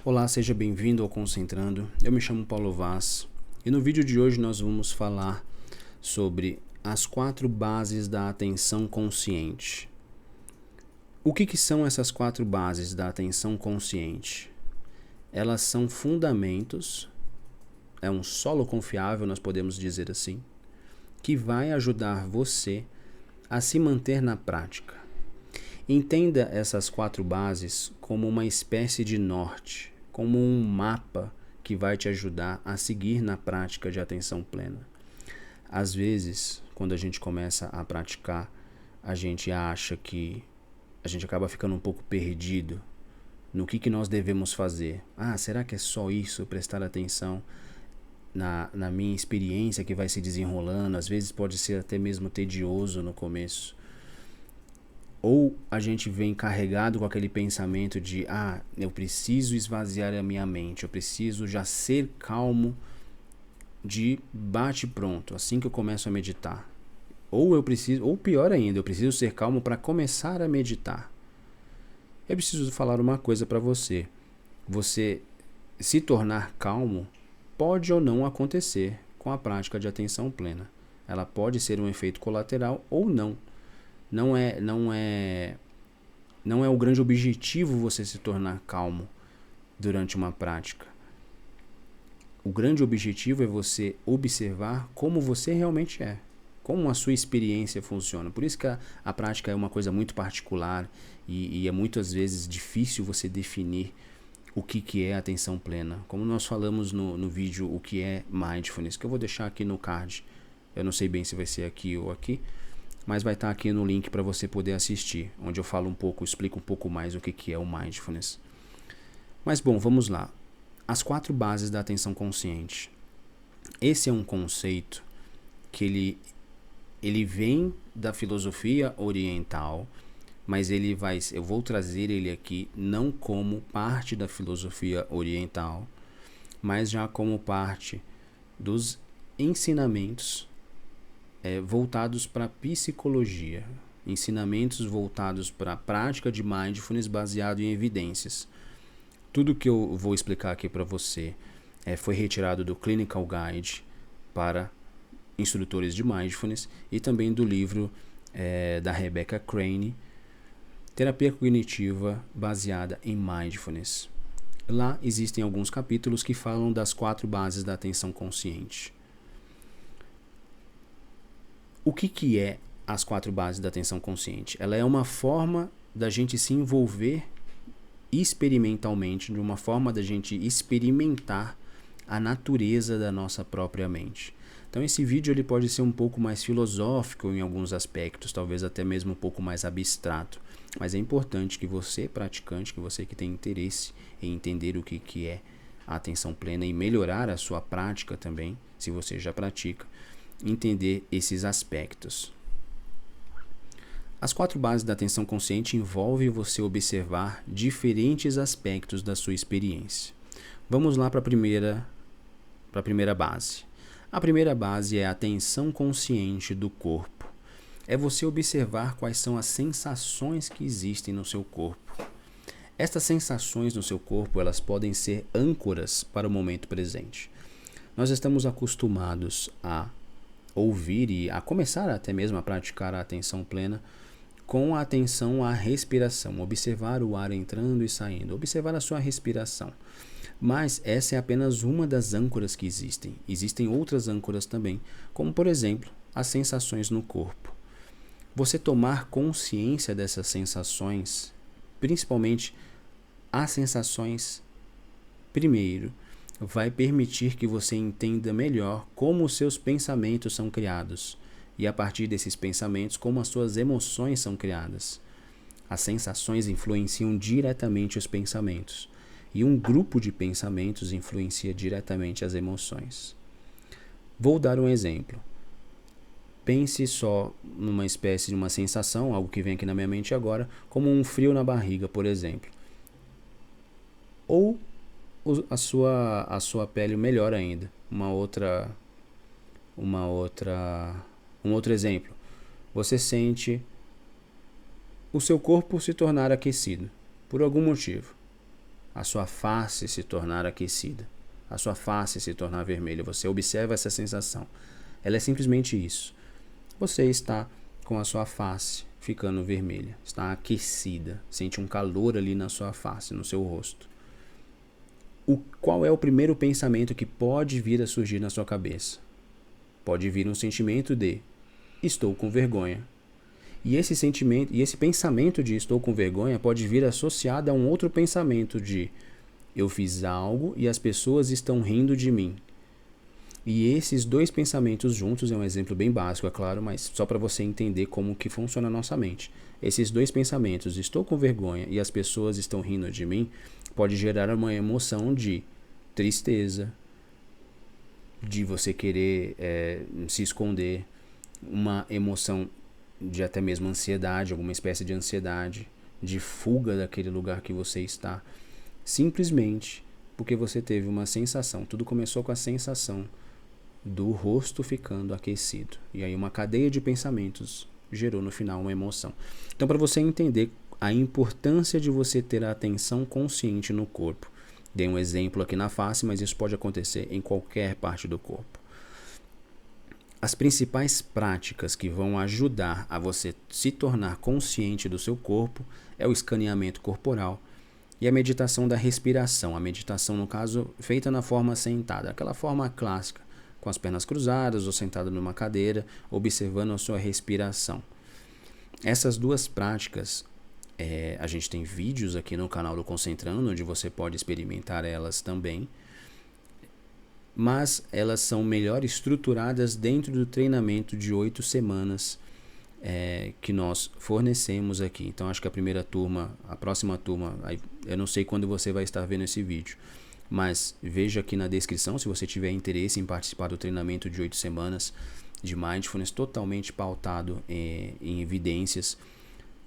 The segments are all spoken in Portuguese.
Olá, seja bem-vindo ao Concentrando. Eu me chamo Paulo Vaz e no vídeo de hoje nós vamos falar sobre as 4 bases da atenção consciente. O que são essas 4 bases da atenção consciente? Elas são fundamentos, é um solo confiável, nós podemos dizer assim, que vai ajudar você a se manter na prática. Entenda essas 4 bases como uma espécie de norte, como um mapa que vai te ajudar a seguir na prática de atenção plena. Às vezes, quando a gente começa a praticar, a gente acha que a gente acaba ficando um pouco perdido no que nós devemos fazer. Será que é só isso? Prestar atenção na minha experiência que vai se desenrolando. Às vezes pode ser até mesmo tedioso no começo. Ou a gente vem carregado com aquele pensamento de eu preciso esvaziar a minha mente, eu preciso já ser calmo de bate pronto, assim que eu começo a meditar. Ou pior ainda, eu preciso ser calmo para começar a meditar. Eu preciso falar uma coisa para você. Você se tornar calmo pode ou não acontecer com a prática de atenção plena. Ela pode ser um efeito colateral ou não. Não é o grande objetivo você se tornar calmo durante uma prática. O grande objetivo é você observar como você realmente é, como a sua experiência funciona. Por isso que a prática é uma coisa muito particular e é muitas vezes difícil você definir o que é atenção plena. Como nós falamos no vídeo o que é mindfulness, que eu vou deixar aqui no card. Eu não sei bem se vai ser aqui ou aqui, mas vai estar aqui no link para você poder assistir, onde eu falo explico um pouco mais o que é o mindfulness. Mas bom, vamos lá. As 4 bases da atenção consciente. Esse é um conceito que ele vem da filosofia oriental, mas eu vou trazer ele aqui não como parte da filosofia oriental, mas já como parte dos ensinamentos voltados para a psicologia, ensinamentos voltados para a prática de mindfulness baseado em evidências. Tudo que eu vou explicar aqui para você foi retirado do Clinical Guide para instrutores de mindfulness e também do livro da Rebecca Crane, Terapia Cognitiva Baseada em Mindfulness. Lá existem alguns capítulos que falam das 4 bases da atenção consciente. O que é as 4 bases da atenção consciente? Ela é uma forma da gente se envolver experimentalmente, de uma forma da gente experimentar a natureza da nossa própria mente. Então esse vídeo ele pode ser um pouco mais filosófico em alguns aspectos, talvez até mesmo um pouco mais abstrato, mas é importante que você, praticante, que você que tem interesse em entender o que é a atenção plena e melhorar a sua prática também, se você já pratica, entender esses aspectos. As 4 bases da atenção consciente envolvem você observar diferentes aspectos da sua experiência. Vamos lá para a primeira base. A primeira base é a atenção consciente do corpo. É você observar quais são as sensações que existem no seu corpo. Estas sensações no seu corpo, elas podem ser âncoras para o momento presente. Nós estamos acostumados a ouvir e a começar até mesmo a praticar a atenção plena com a atenção à respiração, observar o ar entrando e saindo, observar a sua respiração. Mas essa é apenas uma das âncoras que existem. Existem outras âncoras também, como por exemplo, as sensações no corpo. Você tomar consciência dessas sensações, principalmente as sensações, primeiro, vai permitir que você entenda melhor como os seus pensamentos são criados e a partir desses pensamentos como as suas emoções são criadas. As sensações influenciam diretamente os pensamentos e um grupo de pensamentos influencia diretamente as emoções. Vou dar um exemplo. Pense só numa espécie de uma sensação, algo que vem aqui na minha mente agora, como um frio na barriga, por exemplo. Ou a sua pele melhor ainda. Um outro exemplo. Você sente o seu corpo se tornar aquecido, por algum motivo. a sua face se tornar aquecida, a sua face se tornar vermelha. Você observa essa sensação. Ela é simplesmente isso. Você está com a sua face ficando vermelha, está aquecida, sente um calor ali na sua face, no seu rosto. Qual é o primeiro pensamento que pode vir a surgir na sua cabeça? Pode vir um sentimento de estou com vergonha. E esse sentimento, e esse pensamento de estou com vergonha pode vir associado a um outro pensamento de eu fiz algo e as pessoas estão rindo de mim. E esses dois pensamentos juntos é um exemplo bem básico, é claro, mas só para você entender como que funciona a nossa mente. Esses dois pensamentos, estou com vergonha e as pessoas estão rindo de mim, pode gerar uma emoção de tristeza, de você querer se esconder, uma emoção de até mesmo ansiedade, alguma espécie de ansiedade, de fuga daquele lugar que você está, simplesmente porque você teve uma sensação. Tudo começou com a sensação do rosto ficando aquecido. E aí uma cadeia de pensamentos gerou no final uma emoção. Então, para você entender a importância de você ter a atenção consciente no corpo, dei um exemplo aqui na face, mas isso pode acontecer em qualquer parte do corpo. As principais práticas que vão ajudar a você se tornar consciente do seu corpo é o escaneamento corporal e a meditação da respiração. A meditação, no caso, feita na forma sentada, aquela forma clássica, com as pernas cruzadas ou sentado numa cadeira, observando a sua respiração. Essas duas práticas, a gente tem vídeos aqui no canal do Concentrando, onde você pode experimentar elas também, mas elas são melhor estruturadas dentro do treinamento de 8 semanas que nós fornecemos aqui. Então acho que a próxima turma, eu não sei quando você vai estar vendo esse vídeo, mas veja aqui na descrição se você tiver interesse em participar do treinamento de 8 semanas de Mindfulness totalmente pautado em evidências,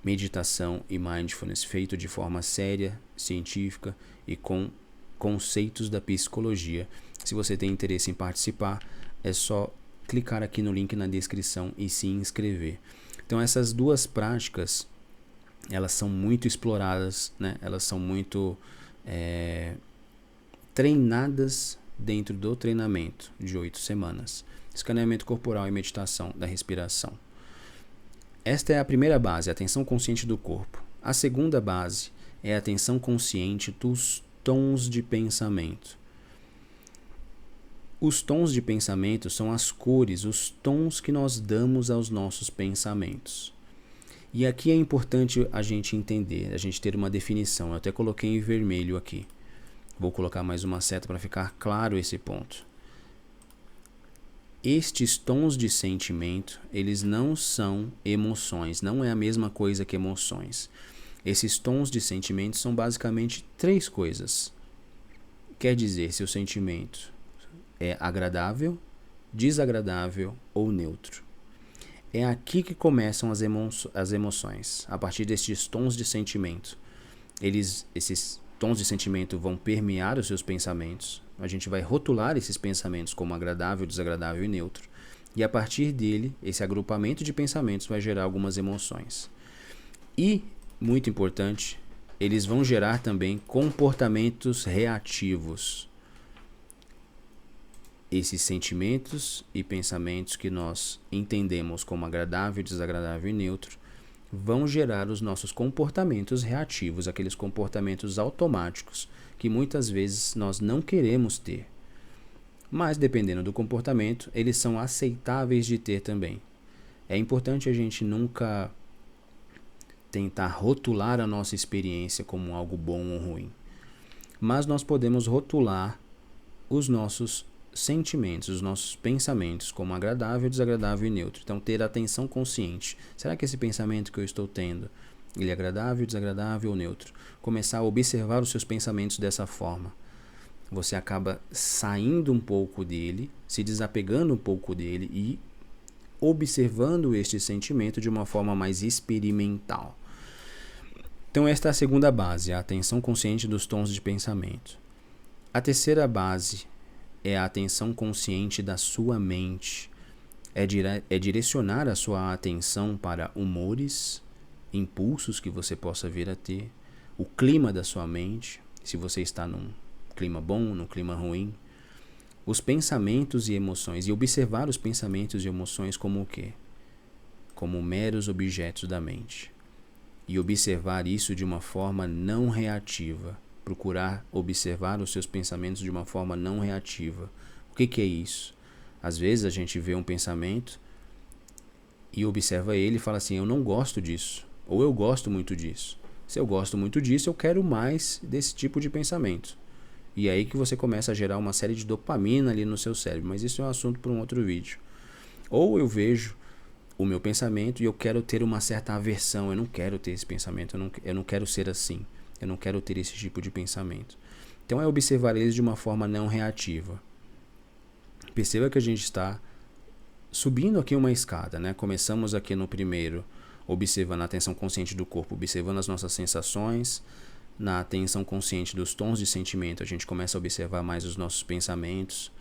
meditação e Mindfulness feito de forma séria, científica e com conceitos da psicologia. Se você tem interesse em participar, é só clicar aqui no link na descrição e se inscrever. Então essas duas práticas, elas são muito exploradas, né? Elas são muito treinadas dentro do treinamento de 8 semanas. Escaneamento corporal e meditação da respiração. Esta é a primeira base, a atenção consciente do corpo. A segunda base é a atenção consciente dos tons de pensamento. Os tons de pensamento são as cores, os tons que nós damos aos nossos pensamentos. E aqui é importante a gente entender, a gente ter uma definição. Eu até coloquei em vermelho aqui. Vou colocar mais uma seta para ficar claro esse ponto. Estes tons de sentimento, eles não são emoções, não é a mesma coisa que emoções. Esses tons de sentimento são basicamente 3 coisas. Quer dizer, se o sentimento é agradável, desagradável ou neutro. É aqui que começam as emoções, a partir destes tons de sentimento. Esses tons de sentimento vão permear os seus pensamentos. A gente vai rotular esses pensamentos como agradável, desagradável e neutro. E a partir dele, esse agrupamento de pensamentos vai gerar algumas emoções. E, muito importante, eles vão gerar também comportamentos reativos. Esses sentimentos e pensamentos que nós entendemos como agradável, desagradável e neutro vão gerar os nossos comportamentos reativos, aqueles comportamentos automáticos que muitas vezes nós não queremos ter. Mas, dependendo do comportamento, eles são aceitáveis de ter também. É importante a gente nunca tentar rotular a nossa experiência como algo bom ou ruim. Mas nós podemos rotular os nossos sentimentos, os nossos pensamentos como agradável, desagradável e neutro. Então, ter atenção consciente. Será que esse pensamento que eu estou tendo, ele é agradável, desagradável ou neutro? Começar a observar os seus pensamentos dessa forma. Você acaba saindo um pouco dele, se desapegando um pouco dele e observando este sentimento de uma forma mais experimental. Então, esta é a segunda base, a atenção consciente dos tons de pensamento. A terceira base é a atenção consciente da sua mente. É direcionar a sua atenção para humores, impulsos que você possa vir a ter, o clima da sua mente, se você está num clima bom, num clima ruim. Os pensamentos e emoções, e observar os pensamentos e emoções como o quê? Como meros objetos da mente. E observar isso de uma forma não reativa. Procurar observar os seus pensamentos de uma forma não reativa. O que é isso? Às vezes a gente vê um pensamento e observa ele e fala assim, eu não gosto disso, ou eu gosto muito disso. Se eu gosto muito disso, eu quero mais desse tipo de pensamento. E é aí que você começa a gerar uma série de dopamina ali no seu cérebro, mas isso é um assunto para um outro vídeo. Ou eu vejo o meu pensamento e eu quero ter uma certa aversão, eu não quero ter esse pensamento, eu não quero ser assim, eu não quero ter esse tipo de pensamento. Então é observar eles de uma forma não reativa. Perceba que a gente está subindo aqui uma escada, né? Começamos aqui no primeiro, observando a atenção consciente do corpo, observando as nossas sensações. Na atenção consciente dos tons de sentimento, a gente começa a observar mais os nossos pensamentos,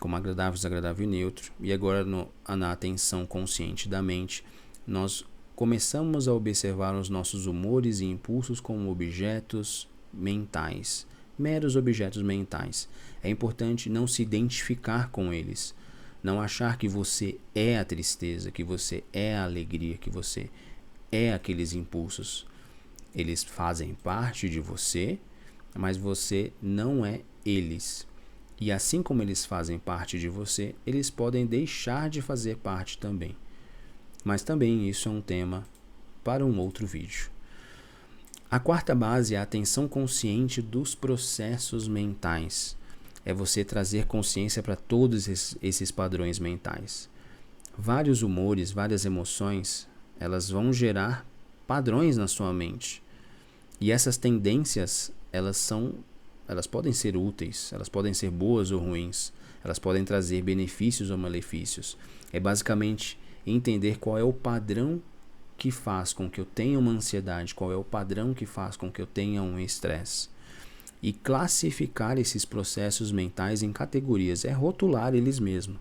como agradável, desagradável e neutro. E agora na atenção consciente da mente, nós começamos a observar os nossos humores e impulsos como objetos mentais, meros objetos mentais. É importante não se identificar com eles, não achar que você é a tristeza, que você é a alegria, que você é aqueles impulsos. Eles fazem parte de você, mas você não é eles. E assim como eles fazem parte de você, eles podem deixar de fazer parte também. Mas também isso é um tema para um outro vídeo. A quarta base é a atenção consciente dos processos mentais. É você trazer consciência para todos esses padrões mentais. Vários humores, várias emoções, elas vão gerar padrões na sua mente. E essas tendências, elas podem ser úteis, elas podem ser boas ou ruins, elas podem trazer benefícios ou malefícios. É basicamente entender qual é o padrão que faz com que eu tenha uma ansiedade, qual é o padrão que faz com que eu tenha um estresse. E classificar esses processos mentais em categorias, é rotular eles mesmos.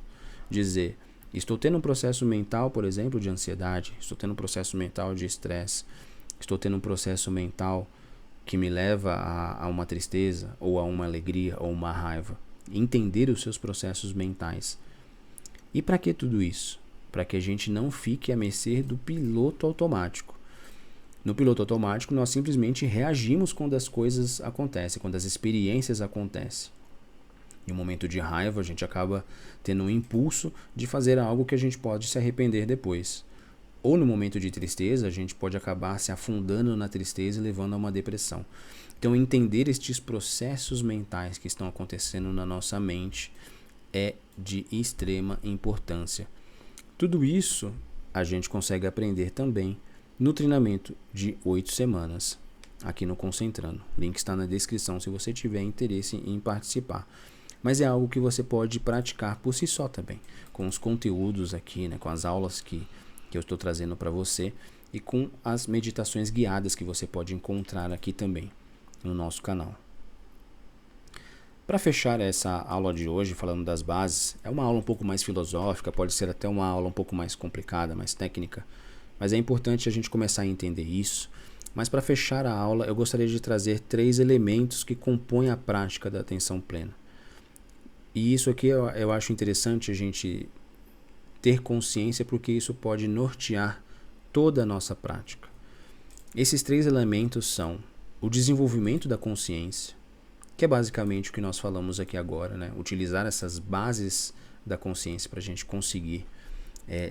Dizer, estou tendo um processo mental, por exemplo, de ansiedade, estou tendo um processo mental de estresse, estou tendo um processo mental que me leva a uma tristeza, ou a uma alegria, ou uma raiva. Entender os seus processos mentais. E para que tudo isso? Para que a gente não fique à mercê do piloto automático. No piloto automático, nós simplesmente reagimos quando as coisas acontecem, quando as experiências acontecem. Em um momento de raiva, a gente acaba tendo um impulso de fazer algo que a gente pode se arrepender depois. Ou no momento de tristeza, a gente pode acabar se afundando na tristeza e levando a uma depressão. Então, entender estes processos mentais que estão acontecendo na nossa mente é de extrema importância. Tudo isso a gente consegue aprender também no treinamento de 8 semanas, aqui no Concentrando. O link está na descrição se você tiver interesse em participar. Mas é algo que você pode praticar por si só também, com os conteúdos aqui, né, com as aulas que eu estou trazendo para você e com as meditações guiadas que você pode encontrar aqui também no nosso canal. Para fechar essa aula de hoje, falando das bases, é uma aula um pouco mais filosófica, pode ser até uma aula um pouco mais complicada, mais técnica, mas é importante a gente começar a entender isso. Mas para fechar a aula, eu gostaria de trazer 3 elementos que compõem a prática da atenção plena. E isso aqui eu acho interessante a gente ter consciência, porque isso pode nortear toda a nossa prática. Esses 3 elementos são o desenvolvimento da consciência, que é basicamente o que nós falamos aqui agora, né? Utilizar essas bases da consciência para a gente conseguir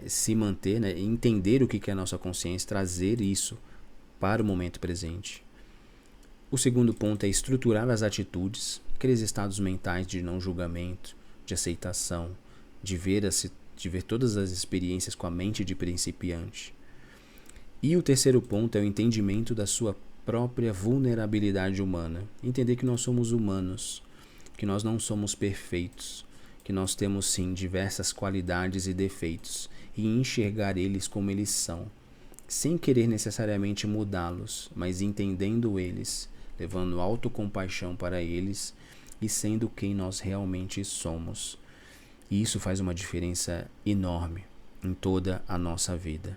se manter, né? Entender o que é a nossa consciência, trazer isso para o momento presente. O segundo ponto é estruturar as atitudes, aqueles estados mentais de não julgamento, de aceitação, de ver todas as experiências com a mente de principiante. E o terceiro ponto é o entendimento da sua própria vulnerabilidade humana. Entender que nós somos humanos, que nós não somos perfeitos, que nós temos sim diversas qualidades e defeitos, e enxergar eles como eles são, sem querer necessariamente mudá-los, mas entendendo eles, levando autocompaixão para eles e sendo quem nós realmente somos. E isso faz uma diferença enorme em toda a nossa vida.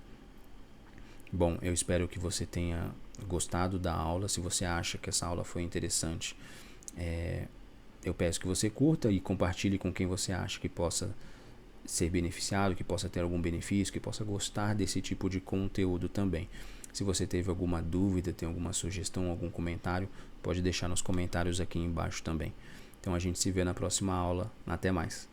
Bom, eu espero que você tenha gostado da aula. Se você acha que essa aula foi interessante, eu peço que você curta e compartilhe com quem você acha que possa ser beneficiado, que possa ter algum benefício, que possa gostar desse tipo de conteúdo também. Se você teve alguma dúvida, tem alguma sugestão, algum comentário, pode deixar nos comentários aqui embaixo também. Então a gente se vê na próxima aula. Até mais.